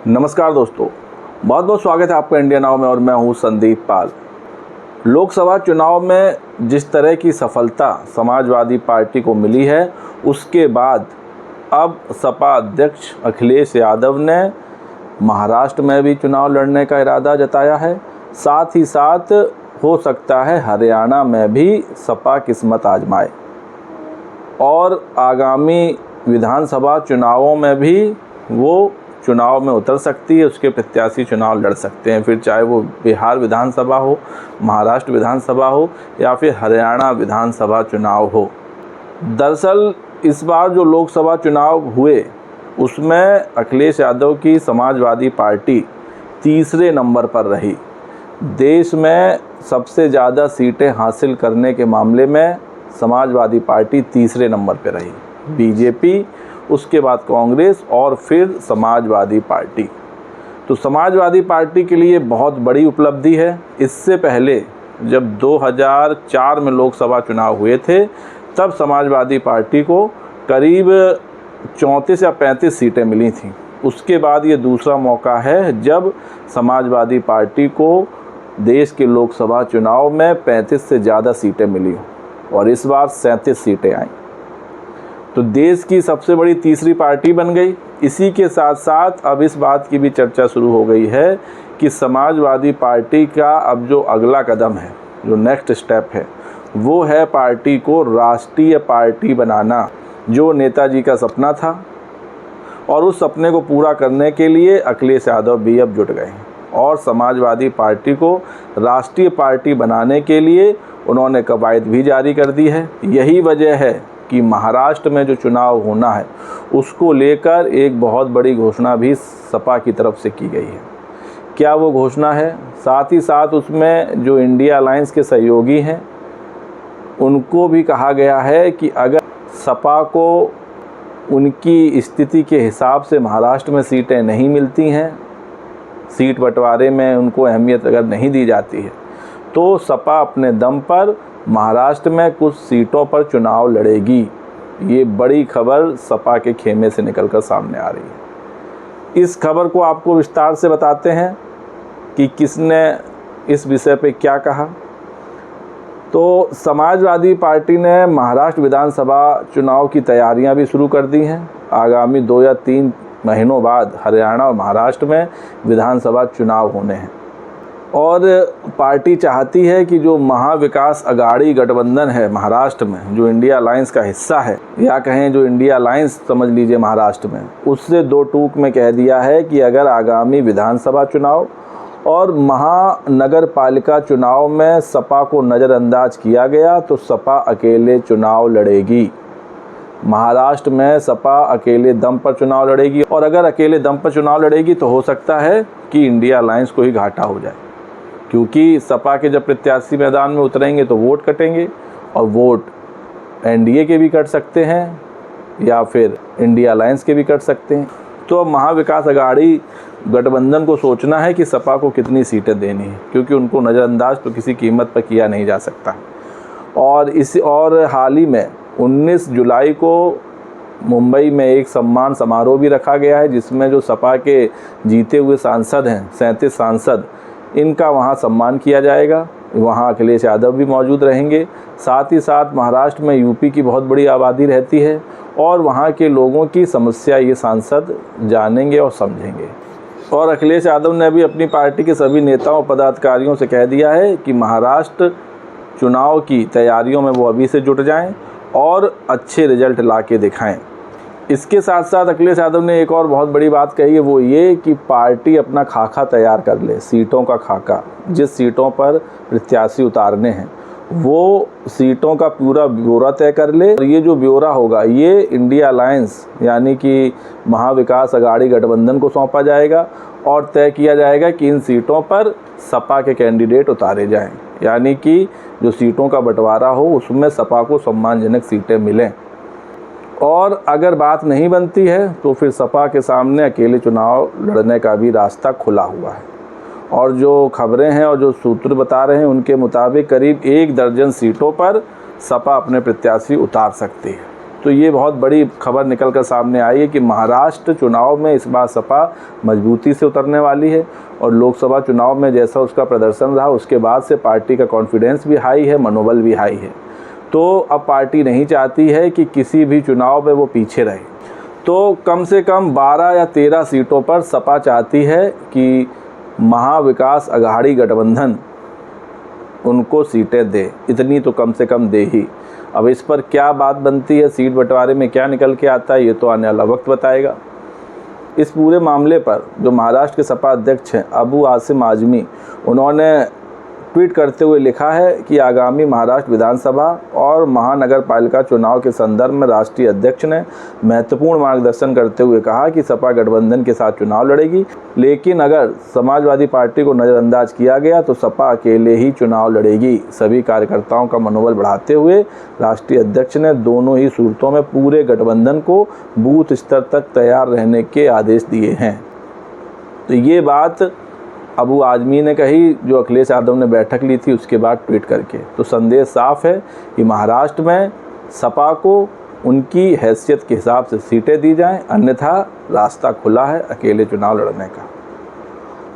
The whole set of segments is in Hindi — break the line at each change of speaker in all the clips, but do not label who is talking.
नमस्कार दोस्तों, बहुत बहुत स्वागत है आपका इंडिया नाउ में और मैं हूं संदीप पाल। लोकसभा चुनाव में जिस तरह की सफलता समाजवादी पार्टी को मिली है, उसके बाद अब सपा अध्यक्ष अखिलेश यादव ने महाराष्ट्र में भी चुनाव लड़ने का इरादा जताया है। साथ ही साथ हो सकता है हरियाणा में भी सपा किस्मत आजमाए और आगामी विधानसभा चुनावों में भी वो चुनाव में उतर सकती है, उसके प्रत्याशी चुनाव लड़ सकते हैं, फिर चाहे वो बिहार विधानसभा हो, महाराष्ट्र विधानसभा हो या फिर हरियाणा विधानसभा चुनाव हो। दरअसल इस बार जो लोकसभा चुनाव हुए उसमें अखिलेश यादव की समाजवादी पार्टी तीसरे नंबर पर रही। देश में सबसे ज़्यादा सीटें हासिल करने के मामले में समाजवादी पार्टी तीसरे नंबर पर रही। बीजेपी, उसके बाद कांग्रेस और फिर समाजवादी पार्टी। तो समाजवादी पार्टी के लिए बहुत बड़ी उपलब्धि है। इससे पहले जब 2004 में लोकसभा चुनाव हुए थे तब समाजवादी पार्टी को करीब 34 या 35 सीटें मिली थीं। उसके बाद ये दूसरा मौका है जब समाजवादी पार्टी को देश के लोकसभा चुनाव में 35 से ज़्यादा सीटें मिली और इस बार 37 सीटें आईं, तो देश की सबसे बड़ी तीसरी पार्टी बन गई। इसी के साथ साथ अब इस बात की भी चर्चा शुरू हो गई है कि समाजवादी पार्टी का अब जो अगला कदम है, जो नेक्स्ट स्टेप है, वो है पार्टी को राष्ट्रीय पार्टी बनाना, जो नेताजी का सपना था। और उस सपने को पूरा करने के लिए अखिलेश यादव भी अब जुट गए हैं और समाजवादी पार्टी को राष्ट्रीय पार्टी बनाने के लिए उन्होंने कवायद भी जारी कर दी है। यही वजह है कि महाराष्ट्र में जो चुनाव होना है उसको लेकर एक बहुत बड़ी घोषणा भी सपा की तरफ से की गई है। क्या वो घोषणा है? साथ ही साथ उसमें जो इंडिया अलायंस के सहयोगी हैं उनको भी कहा गया है कि अगर सपा को उनकी स्थिति के हिसाब से महाराष्ट्र में सीटें नहीं मिलती हैं, सीट बंटवारे में उनको अहमियत अगर नहीं दी जाती है, तो सपा अपने दम पर महाराष्ट्र में कुछ सीटों पर चुनाव लड़ेगी। ये बड़ी खबर सपा के खेमे से निकलकर सामने आ रही है। इस खबर को आपको विस्तार से बताते हैं कि किसने इस विषय पे क्या कहा। तो समाजवादी पार्टी ने महाराष्ट्र विधानसभा चुनाव की तैयारियां भी शुरू कर दी हैं। आगामी 2 या 3 महीनों बाद हरियाणा और महाराष्ट्र में विधानसभा चुनाव होने हैं और पार्टी चाहती है कि जो महाविकास अघाड़ी गठबंधन है महाराष्ट्र में, जो इंडिया अलायंस का हिस्सा है, या कहें जो इंडिया अलायंस समझ लीजिए महाराष्ट्र में, उससे 2 टूक में कह दिया है कि अगर आगामी विधानसभा चुनाव और महानगर पालिका चुनाव में सपा को नज़रअंदाज किया गया तो सपा अकेले चुनाव लड़ेगी। महाराष्ट्र में सपा अकेले दम पर चुनाव लड़ेगी और अगर अकेले दम पर चुनाव लड़ेगी तो हो सकता है कि इंडिया अलायंस को ही घाटा हो जाए, क्योंकि सपा के जब प्रत्याशी मैदान में उतरेंगे तो वोट कटेंगे और वोट एनडीए के भी कट सकते हैं या फिर इंडिया अलायंस के भी कट सकते हैं। तो अब महाविकास अघाड़ी गठबंधन को सोचना है कि सपा को कितनी सीटें देनी है, क्योंकि उनको नज़रअंदाज तो किसी कीमत पर किया नहीं जा सकता। और हाल ही में 19 जुलाई को मुंबई में एक सम्मान समारोह भी रखा गया है, जिसमें जो सपा के जीते हुए सांसद हैं, 37 सांसद, इनका वहां सम्मान किया जाएगा। वहां अखिलेश यादव भी मौजूद रहेंगे। साथ ही साथ महाराष्ट्र में यूपी की बहुत बड़ी आबादी रहती है और वहां के लोगों की समस्या ये सांसद जानेंगे और समझेंगे। और अखिलेश यादव ने भी अपनी पार्टी के सभी नेताओं पदाधिकारियों से कह दिया है कि महाराष्ट्र चुनाव की तैयारियों में वो अभी से जुट जाएं और अच्छे रिजल्ट ला के दिखाएँ। इसके साथ साथ अखिलेश यादव ने एक और बहुत बड़ी बात कही है, वो ये कि पार्टी अपना खाका तैयार कर ले, सीटों का खाका। जिस सीटों पर प्रत्याशी उतारने हैं वो सीटों का पूरा ब्यौरा तय कर ले और ये जो ब्यौरा होगा ये इंडिया अलायंस यानी कि महाविकास अघाड़ी गठबंधन को सौंपा जाएगा और तय किया जाएगा कि इन सीटों पर सपा के कैंडिडेट उतारे जाएं, यानी कि जो सीटों का बंटवारा हो उसमें सपा को सम्मानजनक सीटें मिलें। और अगर बात नहीं बनती है तो फिर सपा के सामने अकेले चुनाव लड़ने का भी रास्ता खुला हुआ है। और जो खबरें हैं और जो सूत्र बता रहे हैं उनके मुताबिक करीब 1 दर्जन सीटों पर सपा अपने प्रत्याशी उतार सकती है। तो ये बहुत बड़ी खबर निकल कर सामने आई है कि महाराष्ट्र चुनाव में इस बार सपा मजबूती से उतरने वाली है और लोकसभा चुनाव में जैसा उसका प्रदर्शन रहा उसके बाद से पार्टी का कॉन्फिडेंस भी हाई है, मनोबल भी हाई है। तो अब पार्टी नहीं चाहती है कि किसी भी चुनाव में वो पीछे रहे। तो कम से कम 12 या 13 सीटों पर सपा चाहती है कि महाविकास अघाड़ी गठबंधन उनको सीटें दे, इतनी तो कम से कम दे ही। अब इस पर क्या बात बनती है, सीट बंटवारे में क्या निकल के आता है, ये तो आने वाला वक्त बताएगा। इस पूरे मामले पर जो महाराष्ट्र के सपा अध्यक्ष हैं अबू आसिम आजमी, उन्होंने ट्वीट करते हुए लिखा है कि आगामी महाराष्ट्र विधानसभा और महानगर पालिका चुनाव के संदर्भ में राष्ट्रीय अध्यक्ष ने महत्वपूर्ण मार्गदर्शन करते हुए कहा कि सपा गठबंधन के साथ चुनाव लड़ेगी, लेकिन अगर समाजवादी पार्टी को नज़रअंदाज किया गया तो सपा अकेले ही चुनाव लड़ेगी। सभी कार्यकर्ताओं का मनोबल बढ़ाते हुए राष्ट्रीय अध्यक्ष ने दोनों ही सूरतों में पूरे गठबंधन को बूथ स्तर तक तैयार रहने के आदेश दिए हैं। तो ये बात अबू आजमी ने कही जो अखिलेश यादव ने बैठक ली थी उसके बाद ट्वीट करके। तो संदेश साफ है कि महाराष्ट्र में सपा को उनकी हैसियत के हिसाब से सीटें दी जाएं, अन्यथा रास्ता खुला है अकेले चुनाव लड़ने का।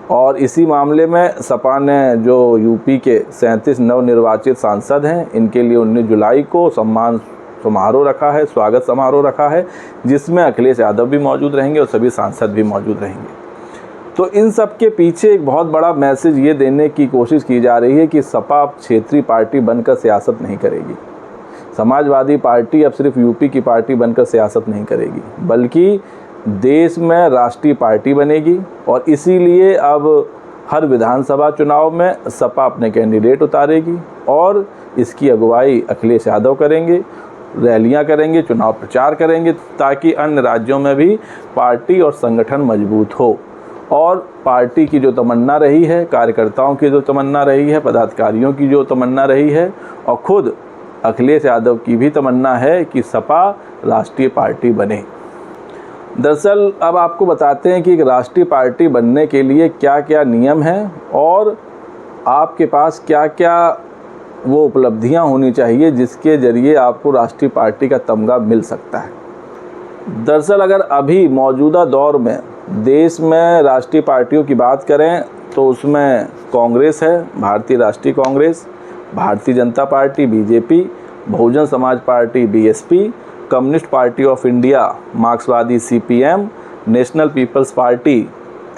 और इसी मामले में सपा ने जो यूपी के 37 नवनिर्वाचित सांसद हैं, इनके लिए 19 जुलाई को सम्मान समारोह रखा है, स्वागत समारोह रखा है, जिसमें अखिलेश यादव भी मौजूद रहेंगे और सभी सांसद भी मौजूद रहेंगे। तो इन सब के पीछे एक बहुत बड़ा मैसेज ये देने की कोशिश की जा रही है कि सपा अब क्षेत्रीय पार्टी बनकर सियासत नहीं करेगी। समाजवादी पार्टी अब सिर्फ यूपी की पार्टी बनकर सियासत नहीं करेगी, बल्कि देश में राष्ट्रीय पार्टी बनेगी। और इसीलिए अब हर विधानसभा चुनाव में सपा अपने कैंडिडेट उतारेगी और इसकी अगुवाई अखिलेश यादव करेंगे, रैलियां करेंगे, चुनाव प्रचार करेंगे, ताकि अन्य राज्यों में भी पार्टी और संगठन मजबूत हो। और पार्टी की जो तमन्ना रही है, कार्यकर्ताओं की जो तमन्ना रही है, पदाधिकारियों की जो तमन्ना रही है, और खुद अखिलेश यादव की भी तमन्ना है कि सपा राष्ट्रीय पार्टी बने। दरअसल अब आपको बताते हैं कि एक राष्ट्रीय पार्टी बनने के लिए क्या क्या नियम हैं और आपके पास क्या क्या वो उपलब्धियां होनी चाहिए जिसके ज़रिए आपको राष्ट्रीय पार्टी का तमगा मिल सकता है। दरअसल अगर अभी मौजूदा दौर में देश में राष्ट्रीय पार्टियों की बात करें तो उसमें कांग्रेस है, भारतीय राष्ट्रीय Congress, Bharatiya Janata party BJP, Bahujan Samaj party BSP, communist party of India मार्क्सवादी CPM, national people's party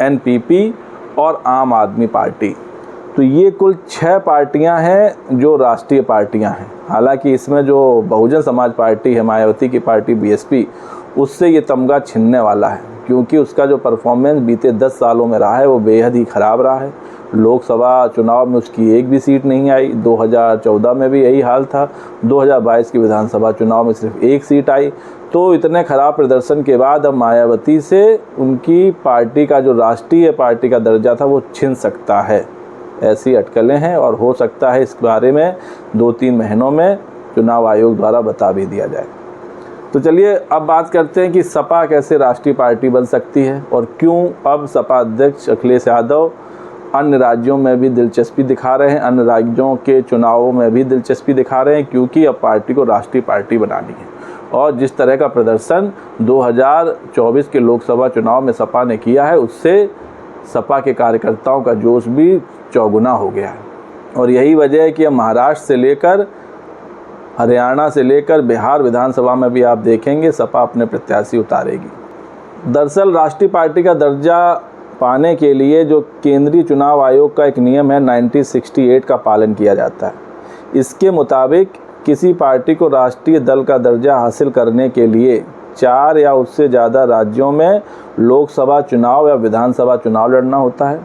NPP और आम आदमी पार्टी। तो ये कुल 6 पार्टियां हैं जो राष्ट्रीय पार्टियां हैं। हालांकि इसमें जो बहुजन समाज पार्टी है, मायावती की पार्टी बीएसपी, उससे ये तमगा छिनने वाला है, क्योंकि उसका जो परफॉर्मेंस बीते 10 सालों में रहा है वो बेहद ही ख़राब रहा है। लोकसभा चुनाव में उसकी एक भी सीट नहीं आई, 2014 में भी यही हाल था, 2022 की विधानसभा चुनाव में सिर्फ एक सीट आई। तो इतने ख़राब प्रदर्शन के बाद अब मायावती से उनकी पार्टी का जो राष्ट्रीय पार्टी का दर्जा था वो छिन सकता है, ऐसी अटकलें हैं। और हो सकता है इस बारे में 2-3 महीनों में चुनाव आयोग द्वारा बता भी दिया जाए। तो चलिए अब बात करते हैं कि सपा कैसे राष्ट्रीय पार्टी बन सकती है और क्यों अब सपा अध्यक्ष अखिलेश यादव अन्य राज्यों में भी दिलचस्पी दिखा रहे हैं, अन्य राज्यों के चुनावों में भी दिलचस्पी दिखा रहे हैं, क्योंकि अब पार्टी को राष्ट्रीय पार्टी बनानी है। और जिस तरह का प्रदर्शन 2024 के लोकसभा चुनाव में सपा ने किया है, उससे सपा के कार्यकर्ताओं का जोश भी चौगुना हो गया है। और यही वजह है कि अब महाराष्ट्र से लेकर हरियाणा से लेकर बिहार विधानसभा में भी आप देखेंगे सपा अपने प्रत्याशी उतारेगी। दरअसल राष्ट्रीय पार्टी का दर्जा पाने के लिए जो केंद्रीय चुनाव आयोग का एक नियम है 1968 का पालन किया जाता है। इसके मुताबिक किसी पार्टी को राष्ट्रीय दल का दर्जा हासिल करने के लिए 4 या उससे ज़्यादा राज्यों में लोकसभा चुनाव या विधानसभा चुनाव लड़ना होता है।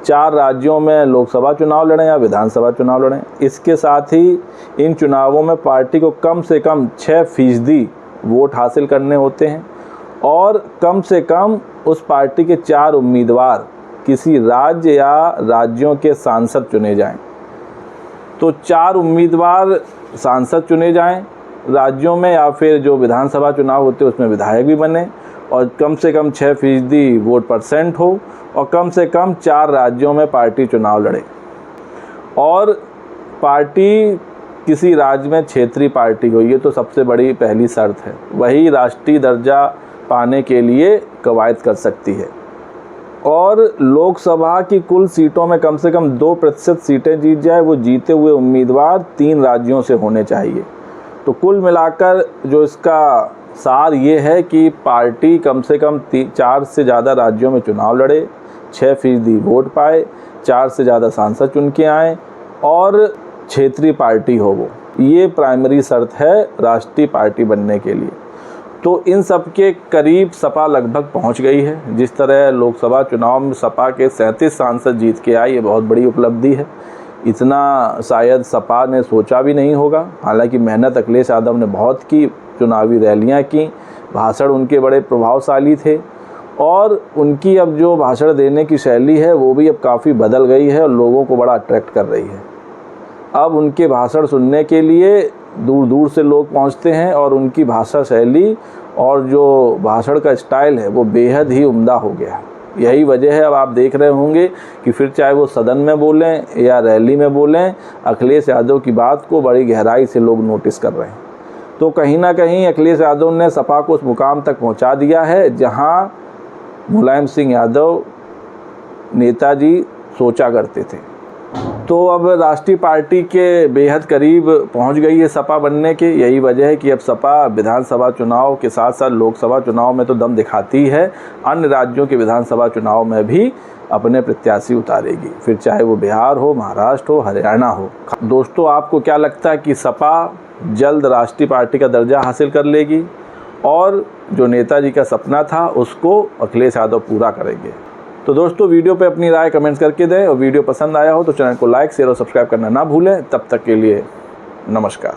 4 राज्यों में लोकसभा चुनाव लड़ें या विधानसभा चुनाव लड़ें। इसके साथ ही इन चुनावों में पार्टी को कम से कम 6% वोट हासिल करने होते हैं और कम से कम उस पार्टी के 4 उम्मीदवार किसी राज्य या राज्यों के सांसद चुने जाएं। तो 4 उम्मीदवार सांसद चुने जाएं राज्यों में, या फिर जो विधानसभा चुनाव होते हैं उसमें विधायक भी बने, और कम से कम 6% वोट परसेंट हो, और कम से कम 4 राज्यों में पार्टी चुनाव लड़े। और पार्टी किसी राज्य में क्षेत्रीय पार्टी हो, ये तो सबसे बड़ी पहली शर्त है। वही राष्ट्रीय दर्जा पाने के लिए कवायद कर सकती है। और लोकसभा की कुल सीटों में कम से कम 2% सीटें जीत जाए, वो जीते हुए उम्मीदवार 3 राज्योों से होने चाहिए। तो कुल मिलाकर जो इसका सार ये है कि पार्टी कम से कम 4 से ज़्यादा राज्यों में चुनाव लड़े, 6% वोट पाए, 4 से ज़्यादा सांसद चुन के आए और क्षेत्रीय पार्टी हो वो। ये प्राइमरी शर्त है राष्ट्रीय पार्टी बनने के लिए। तो इन सब के करीब सपा लगभग पहुंच गई है। जिस तरह लोकसभा चुनाव में सपा के 37 सांसद जीत के आए, ये बहुत बड़ी उपलब्धि है। इतना शायद सपा ने सोचा भी नहीं होगा। हालांकि मेहनत अखिलेश यादव ने बहुत की, चुनावी रैलियां की, भाषण उनके बड़े प्रभावशाली थे और उनकी अब जो भाषण देने की शैली है वो भी अब काफ़ी बदल गई है और लोगों को बड़ा अट्रैक्ट कर रही है। अब उनके भाषण सुनने के लिए दूर दूर से लोग पहुंचते हैं और उनकी भाषा शैली और जो भाषण का स्टाइल है वो बेहद ही उम्दा हो गया है। यही वजह है, अब आप देख रहे होंगे कि फिर चाहे वो सदन में बोलें या रैली में बोलें, अखिलेश यादव की बात को बड़ी गहराई से लोग नोटिस कर रहे हैं। तो कहीं ना कहीं अखिलेश यादव ने सपा को उस मुकाम तक पहुंचा दिया है जहां मुलायम सिंह यादव नेताजी सोचा करते थे। तो अब राष्ट्रीय पार्टी के बेहद करीब पहुंच गई है सपा बनने के। यही वजह है कि अब सपा विधानसभा चुनाव के साथ साथ लोकसभा चुनाव में तो दम दिखाती है, अन्य राज्यों के विधानसभा चुनाव में भी अपने प्रत्याशी उतारेगी, फिर चाहे वो बिहार हो, महाराष्ट्र हो, हरियाणा हो। दोस्तों, आपको क्या लगता है कि सपा जल्द राष्ट्रीय पार्टी का दर्जा हासिल कर लेगी और जो नेताजी का सपना था उसको अखिलेश यादव पूरा करेंगे? तो दोस्तों, वीडियो पे अपनी राय कमेंट्स करके दें और वीडियो पसंद आया हो तो चैनल को लाइक, शेयर और सब्सक्राइब करना ना भूलें। तब तक के लिए नमस्कार।